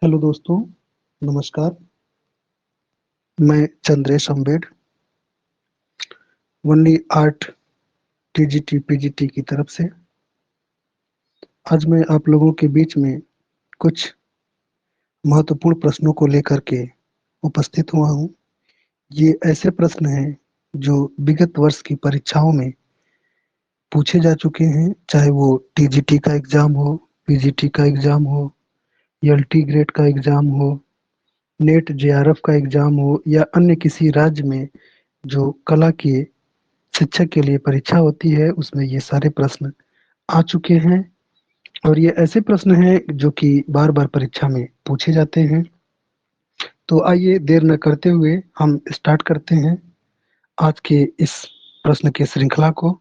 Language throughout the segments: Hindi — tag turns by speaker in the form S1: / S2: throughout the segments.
S1: हेलो दोस्तों, नमस्कार। मैं Chandresh Ambed, only art TGT PGT की तरफ से आज मैं आप लोगों के बीच में कुछ महत्वपूर्ण प्रश्नों को लेकर के उपस्थित हुआ हूँ। ये ऐसे प्रश्न हैं जो विगत वर्ष की परीक्षाओं में पूछे जा चुके हैं, चाहे वो टीजीटी का एग्जाम हो, पीजीटी का एग्जाम हो, एलटी ग्रेड का एग्जाम हो, नेट जेआरएफ का एग्जाम हो या अन्य किसी राज्य में जो कला की शिक्षक के लिए परीक्षा होती है, उसमें ये सारे प्रश्न आ चुके हैं और ये ऐसे प्रश्न हैं जो कि बार-बार परीक्षा में पूछे जाते हैं। तो आइए देर न करते हुए हम स्टार्ट करते हैं आज के इस प्रश्न की श्रृंखला को।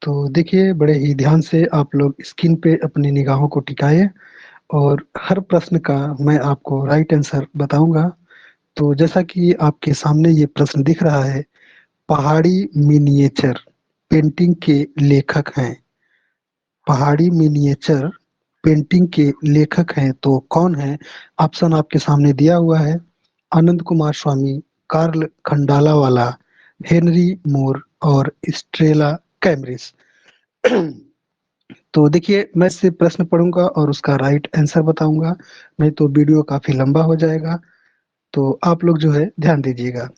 S1: तो देखिए, बड़े ही ध्यान से आप लोग स्क्रीन पे अपनी निगाहों को टिकाइए और हर प्रश्न का मैं आपको राइट आंसर बताऊंगा। तो जैसा कि आपके सामने ये प्रश्न दिख रहा है, पहाड़ी मिनिएचर पेंटिंग के लेखक हैं। पहाड़ी मिनिएचर पेंटिंग के लेखक हैं तो कौन है? ऑप्शन आपके सामने दिया हुआ है। आनंद कुमार स्वामी, कार्ल खंडालावाला, हेनरी मोर और स्ट्रेला कैमरिस। तो देखिए, मैं सिर्फ प्रश्न पढ़ूंगा और उसका राइट आंसर बताऊंगा, नहीं तो वीडियो काफी लंबा हो जाएगा। तो आप लोग जो है ध्यान दीजिएगा।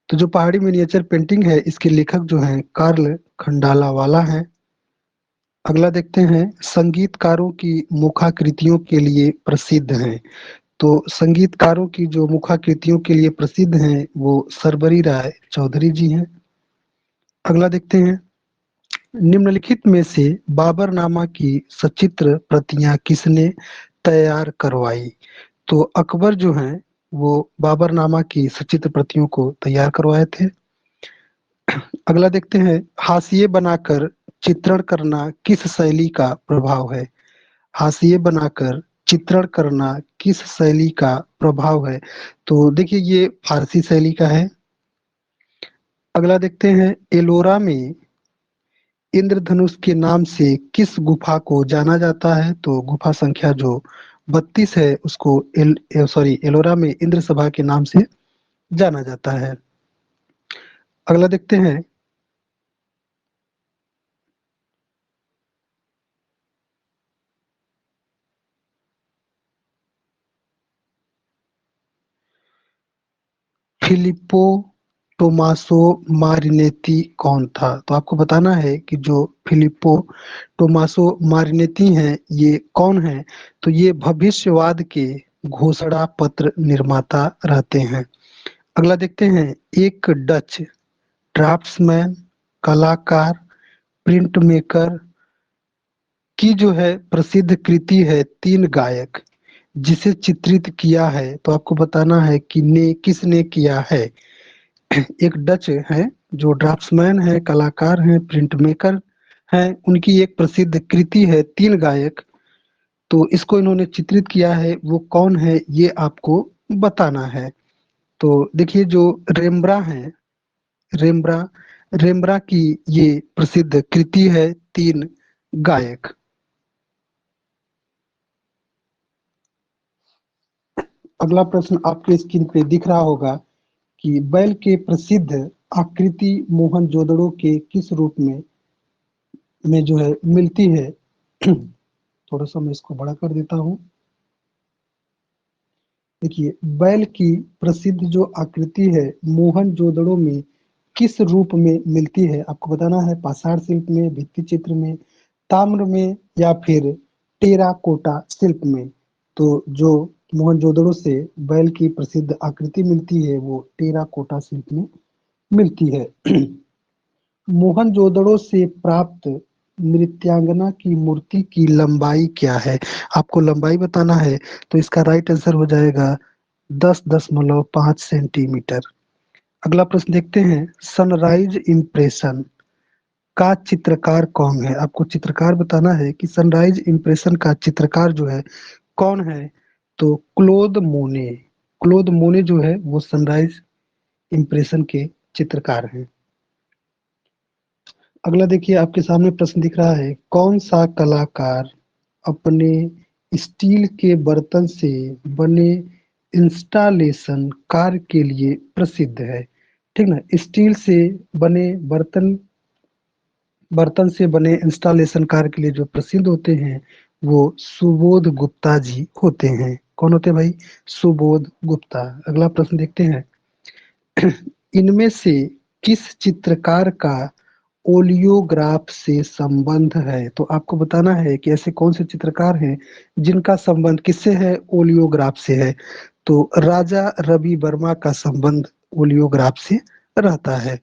S1: तो जो पहाड़ी मिनिएचर पेंटिंग है, इसके लेखक जो हैं कार्ल खंडालावाला हैं। अगला देखते हैं, संगीतकारों की मुखाकृतियों के लिए प्रसिद्ध हैं। तो संगीतकारों की जो मुखाकृतियों के लिए प्रसिद्ध हैं वो सरबरी राय चौधरी जी हैं। अगला देखते हैं, निम्नलिखित में से बाबरनामा की सचित्र प्रतियां किसने तैयार करवाई? तो अकबर जो हैं वो बाबरनामा की सचित्र प्रतियों को तैयार करवाए थे। अगला देखते हैं, हाशिए बनाकर चित्रण करना किस शैली का प्रभाव है? हाशिए बनाकर चित्रण करना किस शैली का प्रभाव है? तो देखिए, ये फारसी शैली का है। अगला देखते हैं, एलोरा में इंद्रधनुष के नाम से किस गुफा को जाना जाता है? तो गुफा संख्या जो 32 है उसको एलोरा में इंद्र सभा के नाम से जाना जाता है। अगला देखते हैं, फिलिप्पो टोमासो मारिनेती कौन था? तो आपको बताना है कि जो फिलिप्पो टोमासो मारिनेती हैं ये कौन है? तो ये भविष्यवाद के घोषणा पत्र निर्माता रहते हैं। अगला देखते हैं, एक डच ड्राफ्ट्समैन, कलाकार, प्रिंट मेकर की जो है प्रसिद्ध कृति है तीन गायक, जिसे चित्रित किया है। तो आपको बताना है कि ने किसने किया है। एक डच है जो ड्राफ्ट्समैन है, कलाकार हैं, प्रिंट मेकर हैं, उनकी एक प्रसिद्ध कृति है तीन गायक। तो इसको इन्होंने चित्रित किया है, वो कौन है ये आपको बताना है। तो देखिए, जो रेम्ब्रा है, रेम्ब्रा रेम्ब्रा की ये प्रसिद्ध कृति है तीन गायक। अगला प्रश्न आपके स्क्रीन पे दिख रहा होगा कि बैल के प्रसिद्ध आकृति मोहनजोदड़ो के किस रूप में जो है मिलती है? थोड़ा सा मैं इसको बड़ा कर देता हूँ। देखिए, बैल की प्रसिद्ध जो आकृति है मोहनजोदड़ो में किस रूप में मिलती है? आपको बताना है, पाषाण शिल्प में, भित्ति चित्र में, ताम्र में या फिर टेराकोटा शिल्प में। तो जो मोहनजोदड़ो से बैल की प्रसिद्ध आकृति मिलती है वो टेराकोटा शिल्प में मिलती है। मोहनजोदड़ो से प्राप्त नृत्यांगना की मूर्ति की लंबाई क्या है? आपको लंबाई बताना है, तो इसका राइट आंसर हो जाएगा 10.5 सेंटीमीटर। अगला प्रश्न देखते हैं, सनराइज इम्प्रेशन का चित्रकार कौन है? आपको चित्रकार बताना है कि सनराइज इम्प्रेशन का चित्रकार जो है कौन है? तो क्लोद मोने। क्लोद मोने जो है वो सनराइज इम्प्रेशन के चित्रकार हैं। अगला देखिए, आपके सामने प्रश्न दिख रहा है, कौन सा कलाकार अपने स्टील के बर्तन से बने इंस्टॉलेशन कार्य के लिए प्रसिद्ध है। ठीक ना, स्टील से बने बर्तन बर्तन से बने इंस्टॉलेशन कार्य के लिए जो प्रसिद्ध होते हैं वो सुबोध गुप्ता जी होते हैं। कौन होते हैं भाई? सुबोध गुप्ता। अगला प्रश्न देखते हैं। इनमें से किस चित्रकार का ओलियोग्राफ से संबंध है? तो आपको बताना है कि ऐसे कौन से चित्रकार हैं जिनका संबंध किससे है? ओलियोग्राफ से है। तो राजा रवि वर्मा का संबंध ओलियोग्राफ से रहता है।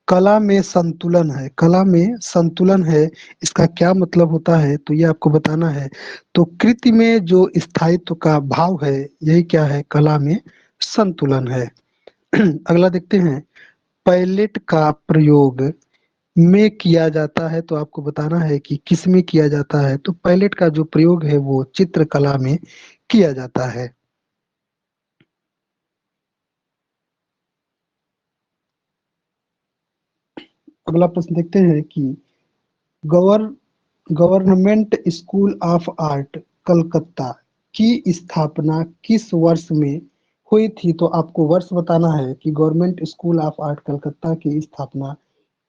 S1: कला में संतुलन है, कला में संतुलन है, इसका क्या मतलब होता है? तो ये आपको बताना है। तो कृति में जो स्थायित्व का भाव है, यही क्या है? कला में संतुलन है। अगला देखते हैं। पैलेट का प्रयोग में किया जाता है, तो आपको बताना है कि किस में किया जाता है? तो पैलेट का जो प्रयोग है वो चित्रकला में किया जाता है। अगला प्रश्न देखते हैं कि गवर government school of art Calcutta की स्थापना किस वर्ष में हुई थी? तो आपको वर्ष बताना है कि government school of art Calcutta की स्थापना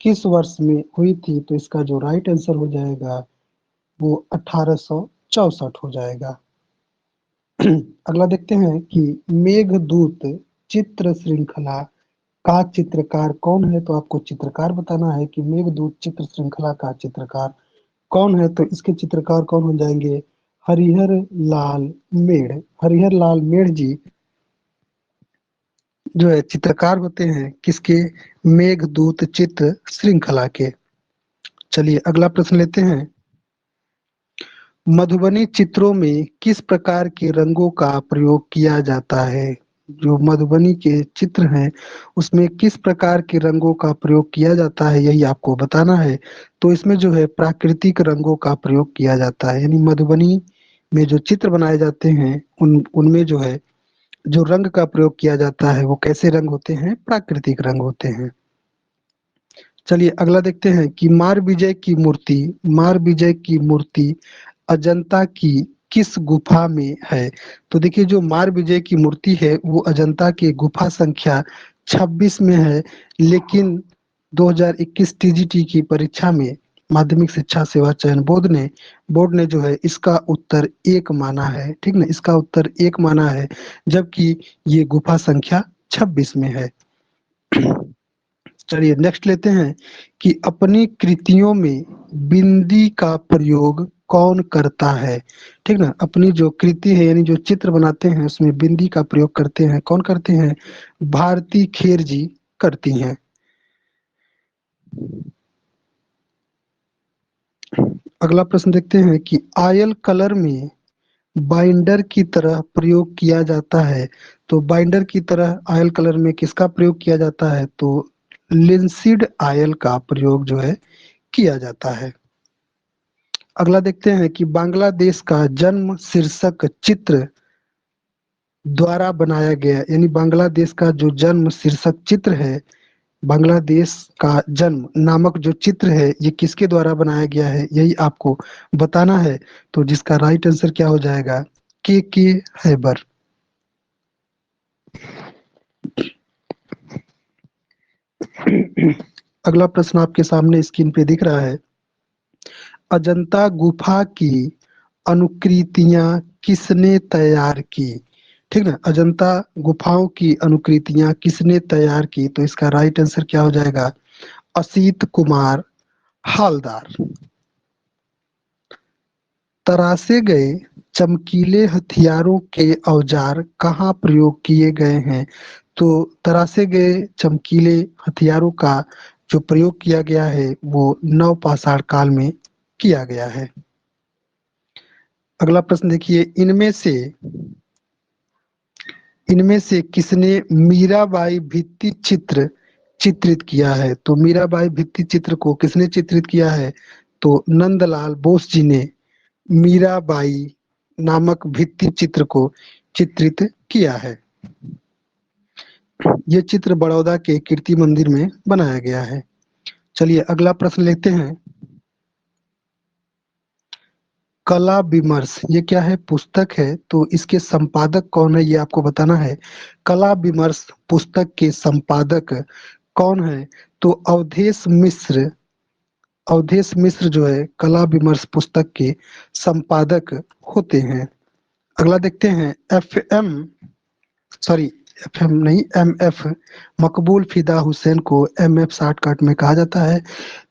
S1: किस वर्ष में हुई थी? तो इसका जो राइट आंसर हो जाएगा वो 1864 हो जाएगा। अगला देखते हैं कि मेघदूत चित्र श्रृंखला का चित्रकार कौन है? तो आपको चित्रकार बताना है कि मेघदूत चित्र श्रृंखला का चित्रकार कौन है? तो इसके चित्रकार कौन हो जाएंगे? हरिहर लाल मेढ़। हरिहर लाल मेढ़ जी जो है चित्रकार होते हैं किसके? मेघदूत चित्र श्रृंखला के। चलिए अगला प्रश्न लेते हैं। मधुबनी चित्रों में किस प्रकार के रंगों का प्रयोग किया जाता है? जो मधुबनी के चित्र हैं उसमें किस प्रकार के रंगों का प्रयोग किया जाता है, यही आपको बताना है। तो इसमें जो है प्राकृतिक रंगों का प्रयोग किया जाता है, यानी मधुबनी में जो चित्र बनाए जाते हैं उनमें जो है जो रंग का प्रयोग किया जाता है वो कैसे रंग होते हैं? प्राकृतिक रंग होते हैं। चलिए अगला देखते हैं कि मार विजय की मूर्ति अजंता की किस गुफा में है? तो देखिए जो मार विजय की मूर्ति है वो अजंता की गुफा संख्या 26 में है, लेकिन 2021 टीजीटी की परीक्षा में माध्यमिक शिक्षा सेवा चयन बोर्ड ने जो है इसका उत्तर एक माना है। ठीक ना, इसका उत्तर एक माना है, जबकि ये गुफा संख्या 26 में है। चलिए नेक्स्ट लेते हैं कि अपनी कृतियों में बिंदी का प्रयोग कौन करता है? ठीक ना, अपनी जो कृति है यानी जो चित्र बनाते हैं उसमें बिंदी का प्रयोग करते हैं, कौन करते हैं? भारती खेर जी करती हैं। अगला प्रश्न देखते हैं कि आयल कलर में बाइंडर की तरह प्रयोग किया जाता है। तो बाइंडर की तरह आयल कलर में किसका प्रयोग किया जाता है? तो लिंसीड आयल का प्रयोग जो है किया जाता है। अगला देखते हैं कि बांग्लादेश का जन्म शीर्षक चित्र द्वारा बनाया गया, यानी बांग्लादेश का जो जन्म शीर्षक चित्र है, बांग्लादेश का जन्म नामक जो चित्र है ये किसके द्वारा बनाया गया है, यही आपको बताना है। तो जिसका राइट आंसर क्या हो जाएगा? के हैबर। अगला प्रश्न आपके सामने स्क्रीन पे दिख रहा है। अजंता गुफा की अनुकृतियां किसने तैयार की? ठीक ना, अजंता गुफाओं की अनुकृतियां किसने तैयार की? तो इसका राइट आंसर क्या हो जाएगा? असीत कुमार हालदार। तराशे गए चमकीले हथियारों के औजार कहाँ प्रयोग किए गए हैं? तो तराशे गए चमकीले हथियारों का जो प्रयोग किया गया है वो नवपाषाण काल में किया गया है। अगला प्रश्न देखिए। इनमें से किसने मीराबाई भित्ति चित्र चित्रित किया है? तो मीराबाई भित्ति चित्र को किसने चित्रित किया है? तो नंदलाल बोस जी ने मीराबाई नामक भित्ति चित्र को चित्रित किया है। ये चित्र बड़ौदा के कीर्ति मंदिर में बनाया गया है। चलिए अगला प्रश्न लेते हैं। कला विमर्श ये क्या है? पुस्तक है। तो इसके संपादक कौन है ये आपको बताना है। कला विमर्श पुस्तक के संपादक कौन है? तो अवधेश मिश्र। अवधेश मिश्र जो है कला विमर्श पुस्तक के संपादक होते हैं। अगला देखते हैं सॉरी एफएम नहीं, एमएफ। मकबूल फिदा हुसैन को एमएफ शॉर्टकट में कहा जाता है।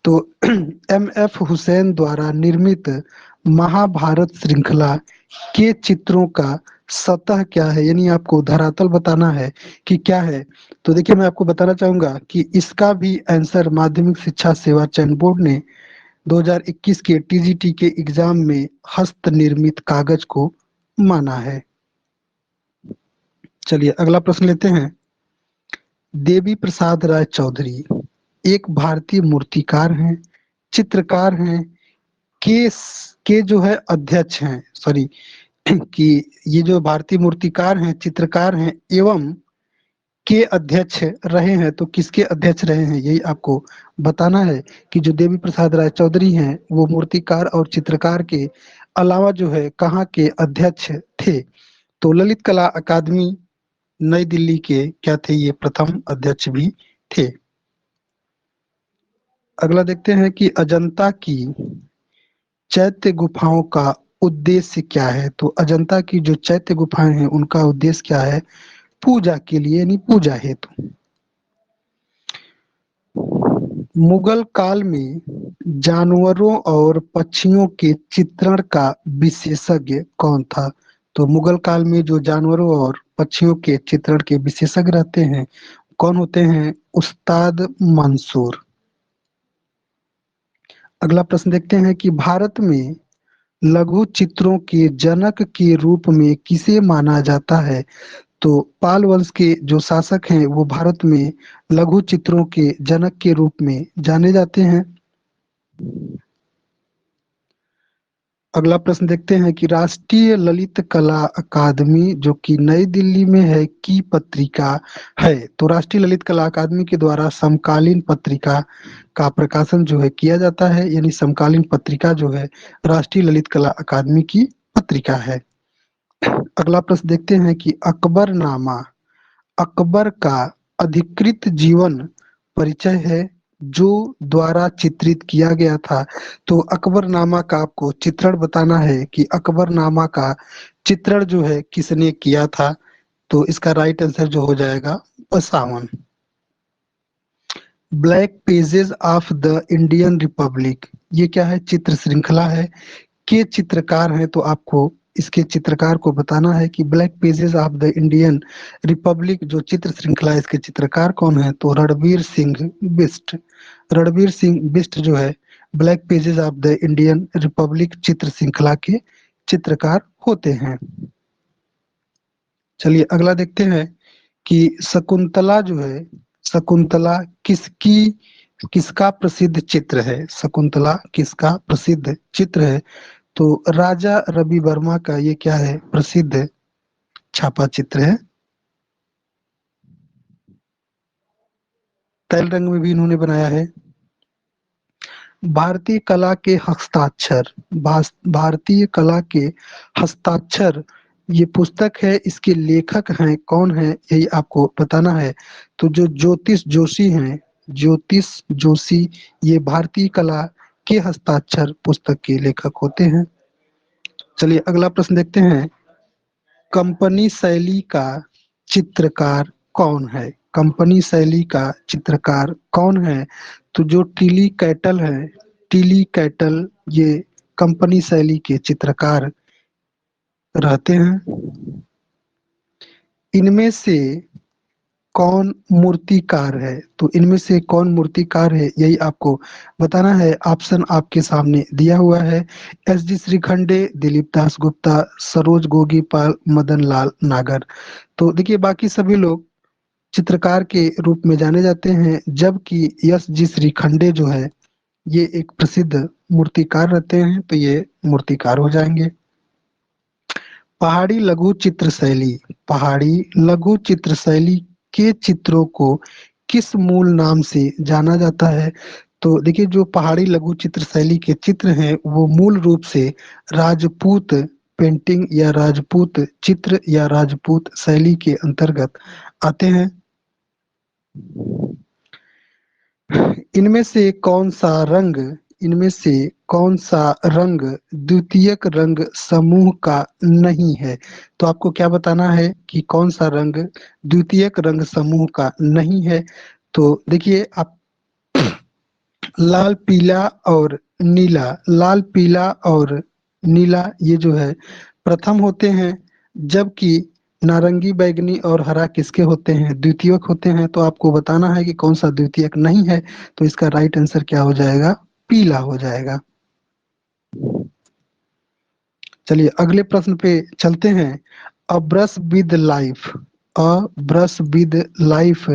S1: तो एमएफ हुसैन द्वारा निर्मित महाभारत श्रृंखला के चित्रों का सतह क्या है, यानी आपको धरातल बताना है कि क्या है। तो देखिए मैं आपको बताना चाहूंगा कि इसका भी आंसर माध्यमिक शिक्षा सेवा चयन बोर्ड ने 2021 के टीजीटी के एग्जाम में हस्त निर्मित कागज को माना है। चलिए अगला प्रश्न लेते हैं। देवी प्रसाद राय चौधरी एक भारतीय मूर्तिकार हैं, चित्रकार हैं, के के जो है अध्यक्ष हैं, सॉरी कि ये जो भारतीय मूर्तिकार हैं, चित्रकार हैं एवं के अध्यक्ष रहे हैं। तो किसके अध्यक्ष रहे हैं यही आपको बताना है कि जो देवी प्रसाद राय चौधरी हैं वो मूर्तिकार और चित्रकार के अलावा जो है कहाँ के अध्यक्ष थे। तो ललित कला अकादमी नई दिल्ली के क्या थे? ये प्रथम अध्यक्ष भी थे। अगला देखते हैं कि अजंता की चैत्य गुफाओं का उद्देश्य क्या है। तो अजंता की जो चैत्य गुफाएं हैं उनका उद्देश्य क्या है? पूजा के लिए, यानी पूजा हेतु। मुगल काल में जानवरों और पक्षियों के चित्रण का विशेषज्ञ कौन था? तो मुगल काल में जो जानवरों और पक्षियों के चित्रण के विशेषज्ञ रहते हैं कौन होते हैं? उस्ताद मंसूर। अगला प्रश्न देखते हैं कि भारत में लघु चित्रों के जनक के रूप में किसे माना जाता है? तो पाल वंश के जो शासक हैं वो भारत में लघु चित्रों के जनक के रूप में जाने जाते हैं। अगला प्रश्न देखते हैं कि राष्ट्रीय ललित कला अकादमी जो कि नई दिल्ली में है की पत्रिका है। तो राष्ट्रीय ललित कला अकादमी के द्वारा समकालीन पत्रिका का प्रकाशन जो है किया जाता है, यानी समकालीन पत्रिका जो है राष्ट्रीय ललित कला अकादमी की पत्रिका है। अगला प्रश्न देखते हैं कि अकबरनामा अकबर का अधिकृत जीवन परिचय है जो द्वारा चित्रित किया गया था। तो अकबरनामा का आपको चित्रण बताना है कि अकबरनामा का चित्रण जो है किसने किया था। तो इसका राइट आंसर जो हो जाएगा Basawan. Black pages of the Indian Republic ये क्या है? चित्र श्रृंखला है। के चित्रकार हैं तो आपको इसके चित्रकार को बताना है कि black pages of the Indian Republic जो चित्र श्रृंखला है इसके चित्रकार कौन है? तो रणवीर सिंह बिष्ट। रणवीर सिंह बिष्ट जो है black pages of the Indian Republic चित्र श्रृंखला के चित्रकार होते हैं। चलिए अगला देखते हैं कि शकुंतला जो है, शकुंतला किसकी किसका प्रसिद्ध चित्र है? शकुंतला किसका प्रसिद्ध चित्र है? तो राजा रवि वर्मा का ये क्या है? प्रसिद्ध छापा चित्र है। तैल रंग में भी इन्होंने बनाया है। भारतीय कला के हस्ताक्षर भारतीय कला के हस्ताक्षर ये पुस्तक है, इसके लेखक हैं कौन है यही आपको बताना है। तो जो ज्योतिष जोशी हैं, ज्योतिष जोशी ये भारतीय कला के हस्ताक्षर पुस्तक के लेखक होते हैं। चलिए अगला प्रश्न देखते हैं। कंपनी शैली का चित्रकार कौन है? कंपनी शैली का चित्रकार कौन है? तो जो टीली कैटल है, टीली कैटल ये कंपनी शैली के चित्रकार रहते हैं। इनमें से कौन मूर्तिकार है? तो इनमें से कौन मूर्तिकार है यही आपको बताना है। ऑप्शन आपके सामने दिया हुआ है। एस जी श्रीखंडे, दिलीप दास गुप्ता, सरोज गोगीपाल, मदन लाल नागर। तो देखिए बाकी सभी लोग चित्रकार के रूप में जाने जाते हैं, जबकि एस जी श्रीखंडे जो है ये एक प्रसिद्ध मूर्तिकार रहते हैं, तो ये मूर्तिकार हो जाएंगे। पहाड़ी लघु चित्र शैली पहाड़ी लघु चित्र शैली के चित्रों को किस मूल नाम से जाना जाता है? तो देखिए जो पहाड़ी लघु चित्र शैली के चित्र हैं वो मूल रूप से राजपूत पेंटिंग या राजपूत चित्र या राजपूत शैली के अंतर्गत आते हैं। इनमें से कौन सा रंग इनमें से कौन सा रंग द्वितीयक रंग समूह का नहीं है? तो आपको क्या बताना है कि कौन सा रंग द्वितीयक रंग समूह का नहीं है। तो देखिए आप लाल पीला और नीला, लाल पीला और नीला ये जो है प्रथम होते हैं, जबकि नारंगी बैंगनी और हरा किसके होते हैं? द्वितीयक होते हैं। तो आपको बताना है कि कौन सा द्वितीयक नहीं है। तो इसका राइट आंसर क्या हो जाएगा? पीला हो जाएगा। चलिए अगले प्रश्न पे चलते हैं। A brush with life, a brush with life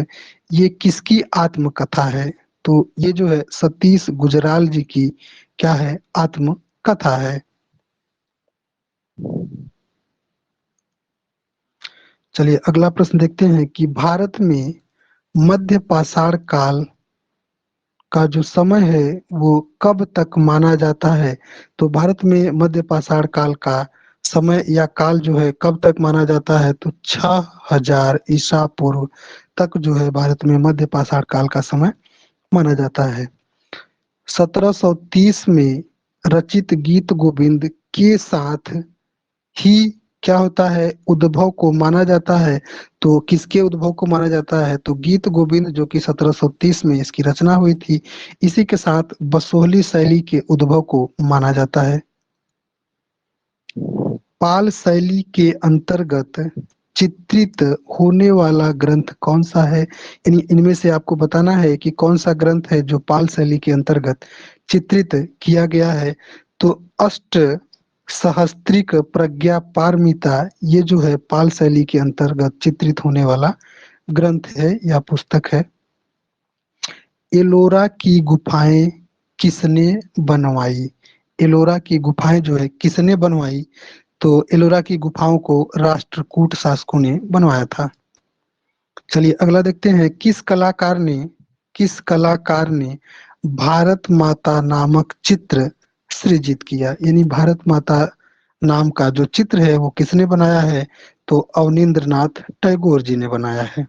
S1: ये किसकी आत्मकथा है? तो ये जो है सतीश गुजराल जी की क्या है? आत्मकथा है। चलिए अगला प्रश्न देखते हैं कि भारत में मध्य पाषाण काल का जो समय है वो कब तक माना जाता है? तो भारत में मध्य पाषाण काल का समय या काल जो है कब तक माना जाता है? तो 6000 ईसा पूर्व तक जो है भारत में मध्य पाषाण काल का समय माना जाता है। 1730 में रचित गीत गोविंद के साथ ही क्या होता है? उद्भव को माना जाता है। तो किसके उद्भव को माना जाता है? तो गीत गोविंद जो कि 1730 में इसकी रचना हुई थी, इसी के साथ बसोहली शैली के उद्भव को माना जाता है। पाल शैली के अंतर्गत चित्रित होने वाला ग्रंथ कौन सा है? इनमें से आपको बताना है कि कौन सा ग्रंथ है जो पाल शैली के अंतर्गत चित्रित किया गया है। तो अष्ट सहस्त्रिक प्रज्ञा पारमिता ये जो है पाल शैली के अंतर्गत चित्रित होने वाला ग्रंथ है या पुस्तक है। एलोरा की गुफाएं किसने बनवाई? एलोरा की गुफाएं जो है किसने बनवाई? तो एलोरा की गुफाओं को राष्ट्रकूट शासकों ने बनवाया था। चलिए अगला देखते हैं। किस कलाकार ने भारत माता नामक चित्र सृजित किया? यानी भारत माता नाम का जो चित्र है वो किसने बनाया है? तो अवनींद्रनाथ टैगोर जी ने बनाया है।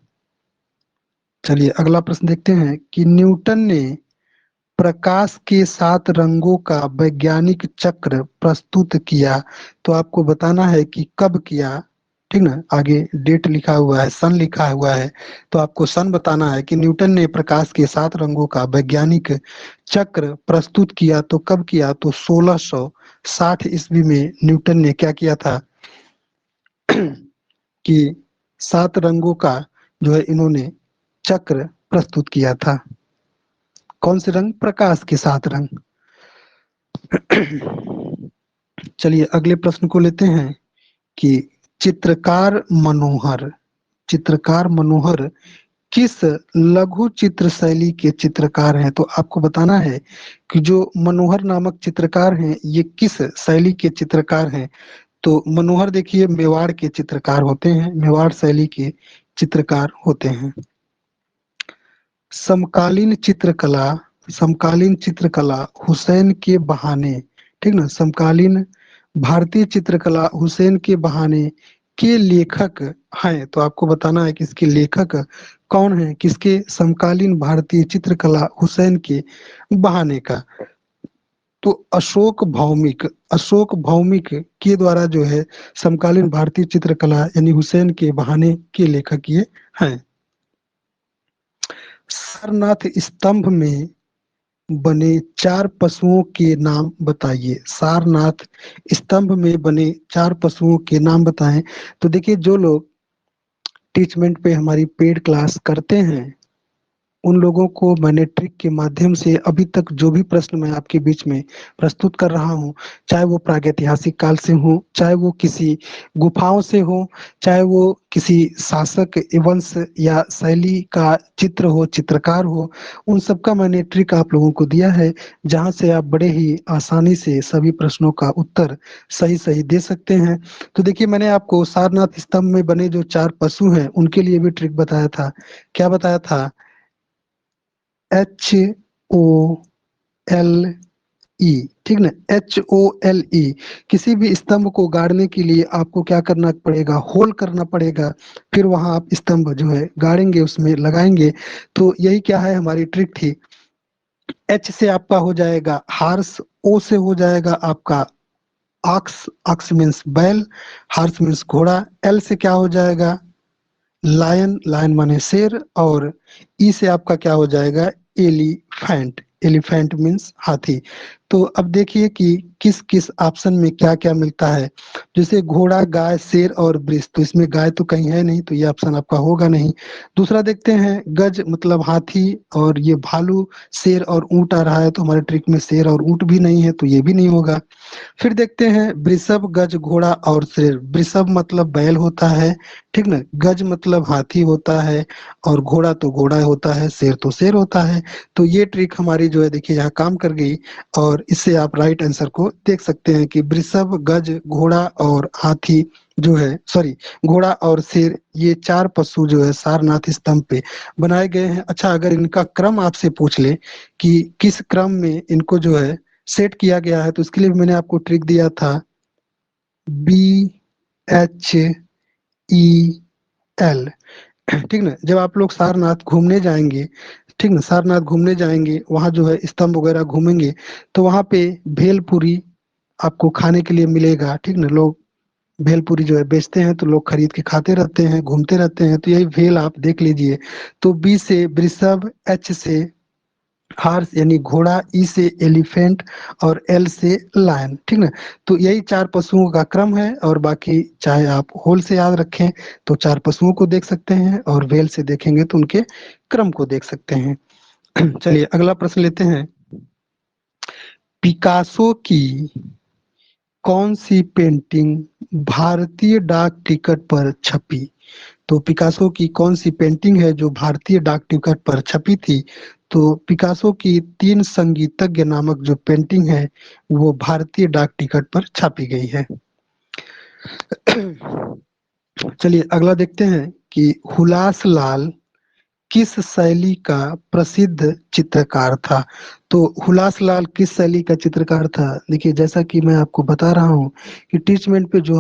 S1: चलिए अगला प्रश्न देखते हैं कि न्यूटन ने प्रकाश के 7 रंगों का वैज्ञानिक चक्र प्रस्तुत किया। तो आपको बताना है कि कब किया। ठीक ना, आगे डेट लिखा हुआ है, सन लिखा हुआ है, तो आपको सन बताना है कि न्यूटन ने प्रकाश के 7 रंगों का वैज्ञानिक चक्र प्रस्तुत किया। तो कब किया? तो 1660 ईस्वी में न्यूटन ने क्या किया था कि 7 रंगों का जो है इन्होंने चक्र प्रस्तुत किया था। कौन से रंग? प्रकाश के 7 रंग। चलिए अगले प्रश्न को लेते हैं कि चित्रकार मनोहर चित्रकार मनोहर किस लघु चित्र शैली के चित्रकार हैं? तो आपको बताना है कि जो मनोहर नामक चित्रकार हैं ये किस शैली के चित्रकार हैं। तो मनोहर देखिए मेवाड़ के चित्रकार होते हैं, मेवाड़ शैली के चित्रकार होते हैं। समकालीन चित्रकला समकालीन चित्रकला हुसैन के बहाने, ठीक ना, समकालीन भारतीय चित्रकला हुसैन के बहाने के लेखक हैं। तो आपको बताना है कि इसके लेखक कौन है, किसके? समकालीन भारतीय चित्रकला हुसैन के बहाने का। तो अशोक भौमिक के द्वारा जो है समकालीन भारतीय चित्रकला यानी हुसैन के बहाने के लेखक ये हैं। सारनाथ स्तंभ में बने 4 पशुओं के नाम बताइए। सारनाथ स्तंभ में बने 4 पशुओं के नाम बताएं। तो देखिए जो लोग टीचमेंट पे हमारी पेड क्लास करते हैं उन लोगों को मैंने ट्रिक के माध्यम से अभी तक जो भी प्रश्न मैं आपके बीच में प्रस्तुत कर रहा हूँ, चाहे वो प्रागैतिहासिक काल से हो, चाहे वो किसी गुफाओं से हो, चाहे वो किसी शासक वंश या शैली का चित्र हो, चित्रकार हो, उन सब का मैंने ट्रिक आप लोगों को दिया है, जहां से आप बड़े ही आसानी से सभी प्रश्नों का उत्तर सही सही दे सकते हैं। तो देखिए मैंने आपको सारनाथ स्तंभ में बने जो 4 पशु हैं उनके लिए भी ट्रिक बताया था। क्या बताया था? एच HOLE, ठीक ना, HOLE। किसी भी स्तंभ को गाड़ने के लिए आपको क्या करना पड़ेगा, होल करना पड़ेगा, फिर वहां आप स्तंभ जो है गाड़ेंगे, उसमें लगाएंगे। तो यही क्या है, हमारी ट्रिक थी। H से आपका हो जाएगा हार्स, O से हो जाएगा आपका ऑक्स, ऑक्स मीन्स बैल, हार्स मीन्स घोड़ा, L से क्या हो जाएगा लायन, लायन माने शेर, और ई से आपका क्या हो जाएगा एलिफेंट, एलिफेंट मीन्स हाथी। तो अब देखिए कि किस किस ऑप्शन में क्या क्या मिलता है। जैसे घोड़ा, गाय, शेर और वृष, तो इसमें गाय तो कहीं है नहीं, तो ये ऑप्शन आपका होगा नहीं। दूसरा देखते हैं गज मतलब हाथी, और ये भालू, शेर और ऊंट आ रहा है, तो हमारे ट्रिक में शेर और ऊंट भी नहीं है, तो ये भी नहीं होगा। फिर देखते हैं वृषभ, गज, घोड़ा और शेर। वृषभ मतलब बैल होता है, ठीक ना, गज मतलब हाथी होता है, और घोड़ा तो घोड़ा होता है, शेर तो शेर होता है। तो ये ट्रिक हमारी जो है देखिए यहाँ काम कर गई, और इससे आप राइट आंसर को देख सकते हैं कि वृषभ, गज, घोड़ा और हाथी जो है, सॉरी, घोड़ा और शेर, ये चार पशु जो है सारनाथ स्तंभ पे बनाए गए हैं। अच्छा, अगर इनका क्रम आपसे पूछ ले कि किस क्रम में इनको जो है सेट किया गया है, तो इसके लिए भी मैंने आपको ट्रिक दिया था, BHEL, ठीक ना। जब आप लोग सारनाथ घूमने जाएंगे, ठीक ना, सारनाथ घूमने जाएंगे, वहां जो है स्तंभ वगैरह घूमेंगे, तो वहां पे भेलपुरी आपको खाने के लिए मिलेगा, ठीक ना। लोग भेलपुरी जो है बेचते हैं, तो लोग खरीद के खाते रहते हैं, घूमते रहते हैं, तो यही भेल आप देख लीजिए। तो बी से वृषभ, H से हॉर्स यानी घोड़ा, ई से एलिफेंट, और एल से लायन, ठीक ना। तो यही चार पशुओं का क्रम है, और बाकी चाहे आप होल से याद रखें तो चार पशुओं को देख सकते हैं, और वेल से देखेंगे तो उनके क्रम को देख सकते हैं। चलिए अगला प्रश्न लेते हैं। पिकासो की कौन सी पेंटिंग भारतीय डाक टिकट पर छपी? तो पिकासो की कौन सी पेंटिंग है जो भारतीय डाक टिकट पर छपी थी? तो पिकासो की तीन संगीतज्ञ नामक जो पेंटिंग है, वो भारतीय डाक टिकट पर छापी गई है। चलिए अगला देखते हैं कि हुलास लाल किस शैली का प्रसिद्ध चित्रकार था? तो हुलास लाल किस शैली का चित्रकार था? देखिए, जैसा कि मैं आपको बता रहा हूँ कि टीचमेंट पे जो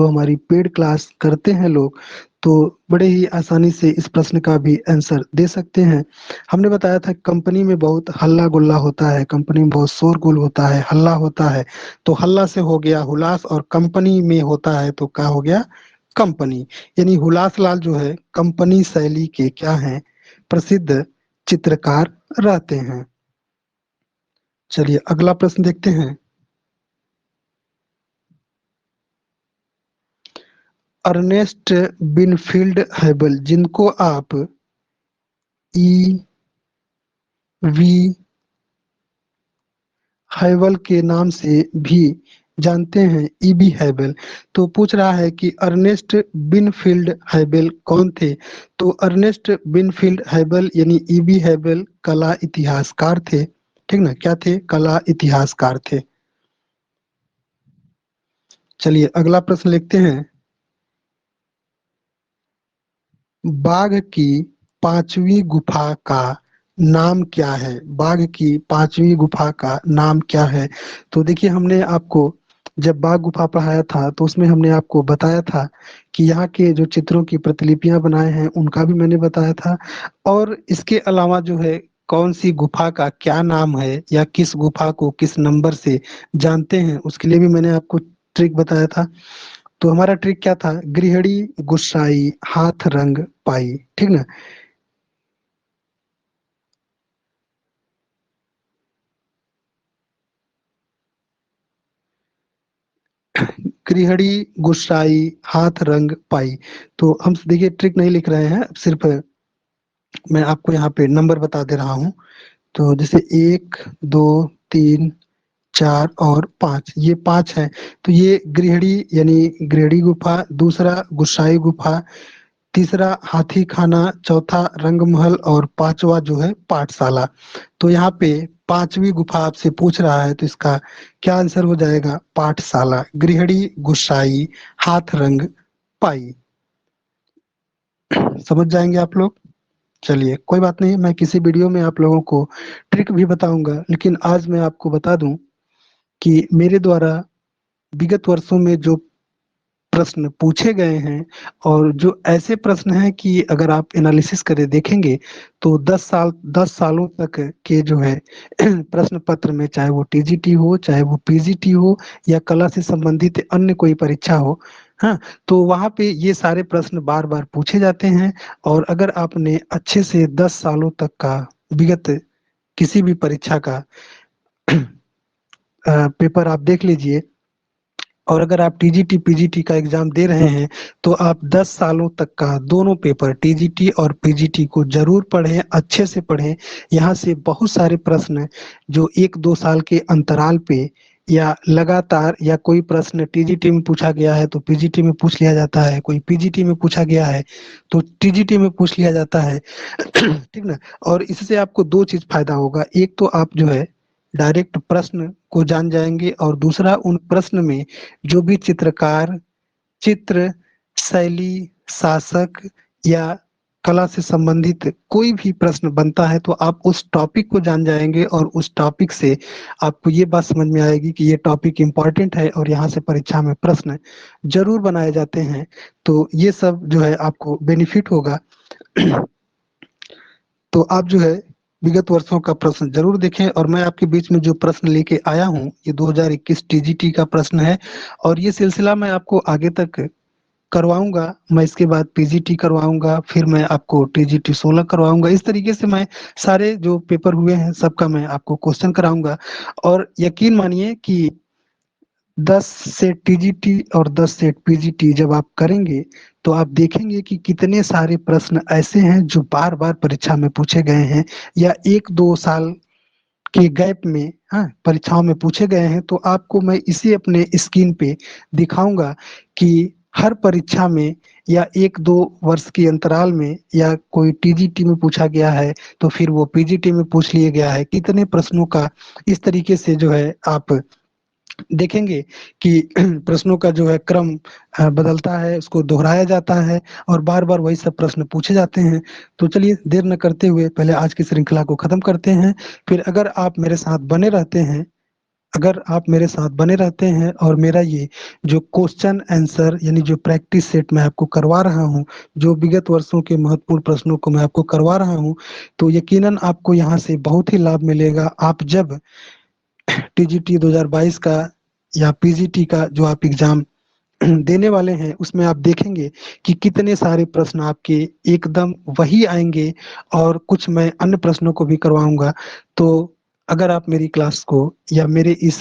S1: हमारी पेड क्लास करते हैं लोग, तो बड़े ही आसानी से इस प्रश्न का भी आंसर दे सकते हैं। हमने बताया था कंपनी में बहुत हल्ला गुल्ला होता है, कंपनी में बहुत शोरगुल होता है, हल्ला होता है, तो हल्ला से हो गया हुलास, और कंपनी में होता है तो क्या हो गया कंपनी। यानी हुलास लाल जो है कंपनी शैली के क्या हैं, प्रसिद्ध चित्रकार रहते हैं। चलिए अगला प्रश्न देखते हैं। अर्नेस्ट बिनफील्ड हैबल, जिनको आप ई वी हैवल के नाम से भी जानते हैं, ईबी हैबल, तो पूछ रहा है कि अर्नेस्ट बिनफील्ड हैबल कौन थे? तो अर्नेस्ट बिनफील्ड हैबल यानी ईबी हैबल कला इतिहासकार थे, ठीक ना, क्या थे, कला इतिहासकार थे। चलिए अगला प्रश्न लिखते हैं। बाघ की पांचवी गुफा का नाम क्या है? बाघ की पांचवी गुफा का नाम क्या है? तो देखिए, हमने आपको जब बाघ गुफा पढ़ाया था, तो उसमें हमने आपको बताया था कि यहाँ के जो चित्रों की प्रतिलिपियां बनाए हैं उनका भी मैंने बताया था, और इसके अलावा जो है कौन सी गुफा का क्या नाम है, या किस गुफा को किस नंबर से जानते हैं, उसके लिए भी मैंने आपको ट्रिक बताया था। तो हमारा ट्रिक क्या था, गृहणी, गुस्साई, हाथ रंग पाई, ठीक ना। गृहणी, गुस्साई, हाथ रंग पाई। तो हम देखिए ट्रिक नहीं लिख रहे हैं, सिर्फ मैं आपको यहाँ पे नंबर बता दे रहा हूँ। तो जैसे एक, दो, तीन, चार और पाँच, ये पांच है। तो ये गृहणी यानी गृहणी गुफा, दूसरा गुस्साई गुफा, तीसरा हाथी खाना, चौथा रंगमहल, और पांचवा जो है पाठशाला। तो यहाँ पे पांचवी गुफा आपसे पूछ रहा है, तो इसका क्या आंसर हो जाएगा, पाठशाला, गृहणी, गुस्साई, हाथ रंग पाई। समझ जाएंगे आप लोग। चलिए कोई बात नहीं, मैं किसी वीडियो में आप लोगों को ट्रिक भी बताऊंगा, लेकिन आज मैं आपको बता दूं कि मेरे द्वारा विगत वर्षों में जो प्रश्न पूछे गए हैं और जो ऐसे प्रश्न हैं कि अगर आप एनालिसिस करके देखेंगे तो 10 सालों तक के जो है प्रश्न पत्र में, चाहे वो टीजीटी हो, चाहे वो पीजीटी हो, या कला से संबंधित अन्य कोई परीक्षा हो, हाँ, तो वहां पे ये सारे प्रश्न बार बार पूछे जाते हैं। और अगर आपने अच्छे से 10 सालों तक का विगत किसी भी परीक्षा का पेपर आप देख लीजिए, और अगर आप टीजीटी पीजीटी का एग्जाम दे रहे हैं तो आप 10 सालों तक का दोनों पेपर टीजीटी और पीजीटी को जरूर पढ़ें, अच्छे से पढ़ें। यहाँ से बहुत सारे प्रश्न जो 1-2 साल के अंतराल पे या लगातार, या कोई प्रश्न टीजीटी में पूछा गया है तो पीजीटी में पूछ लिया जाता है, कोई पीजीटी में पूछा गया है तो टीजीटी में पूछ लिया जाता है। ठीक ना। और इससे आपको दो चीज फायदा होगा, एक तो आप जो है डायरेक्ट प्रश्न को जान जाएंगे, और दूसरा उन प्रश्न में जो भी चित्रकार, चित्र, शैली, शासक या कला से संबंधित कोई भी प्रश्न बनता है तो आप उस टॉपिक को जान जाएंगे, और उस टॉपिक से आपको ये बात समझ में आएगी कि ये टॉपिक इम्पोर्टेंट है और यहाँ से परीक्षा में प्रश्न जरूर बनाए जाते हैं। तो ये सब जो है आपको बेनिफिट होगा। तो आप जो है विगत वर्षों का प्रश्न जरूर देखें, और मैं आपके बीच में जो प्रश्न लेके आया हूँ ये 2021 टीजीटी का प्रश्न है, और ये सिलसिला मैं आपको आगे तक करवाऊंगा। मैं इसके बाद पीजीटी करवाऊंगा, फिर मैं आपको टीजीटी 16 करवाऊंगा। इस तरीके से मैं सारे जो पेपर हुए हैं सबका मैं आपको क्वेश्चन कराऊंगा। और यकीन मानिए कि 10 सेट टीजीटी और 10 सेट पीजीटी जब आप करेंगे तो आप देखेंगे कि कितने सारे प्रश्न ऐसे हैं जो बार बार परीक्षा में पूछे गए हैं, या 1-2 साल के गैप में, हाँ, परीक्षाओं में पूछे गए हैं। तो आपको मैं इसी अपने स्क्रीन पे दिखाऊंगा कि हर परीक्षा में या 1-2 वर्ष के अंतराल में या कोई टीजीटी में पूछा गया है तो फिर वो पीजीटी में पूछ लिया गया है, कितने प्रश्नों का इस तरीके से जो है आप देखेंगे कि प्रश्नों का जो है क्रम बदलता है, उसको दोहराया जाता है, और बार बार वही सब प्रश्न पूछे जाते हैं। तो चलिए देर न करते हुए पहले आज की श्रृंखला को खत्म करते हैं। फिर अगर आप मेरे साथ बने रहते हैं, अगर आप मेरे साथ बने रहते हैं और मेरा ये जो क्वेश्चन आंसर यानी जो प्रैक्टिस सेट मैं आपको करवा रहा हूँ, जो विगत वर्षों के महत्वपूर्ण प्रश्नों को मैं आपको करवा रहा हूँ, तो यकीनन आपको यहाँ से बहुत ही लाभ मिलेगा। आप जब टीजीटी 2022 का या पीजीटी का जो आप एग्जाम देने वाले हैं उसमें आप देखेंगे कि कितने सारे प्रश्न आपके एकदम वही आएंगे, और कुछ मैं अन्य प्रश्नों को भी करवाऊंगा। तो अगर आप मेरी क्लास को या मेरे इस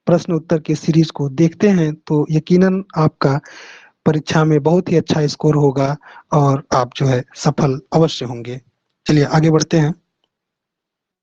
S1: प्रश्न उत्तर के सीरीज को देखते हैं तो यकीनन आपका परीक्षा में बहुत ही अच्छा स्कोर होगा और आप जो है सफल अवश्य होंगे। चलिए आगे बढ़ते हैं।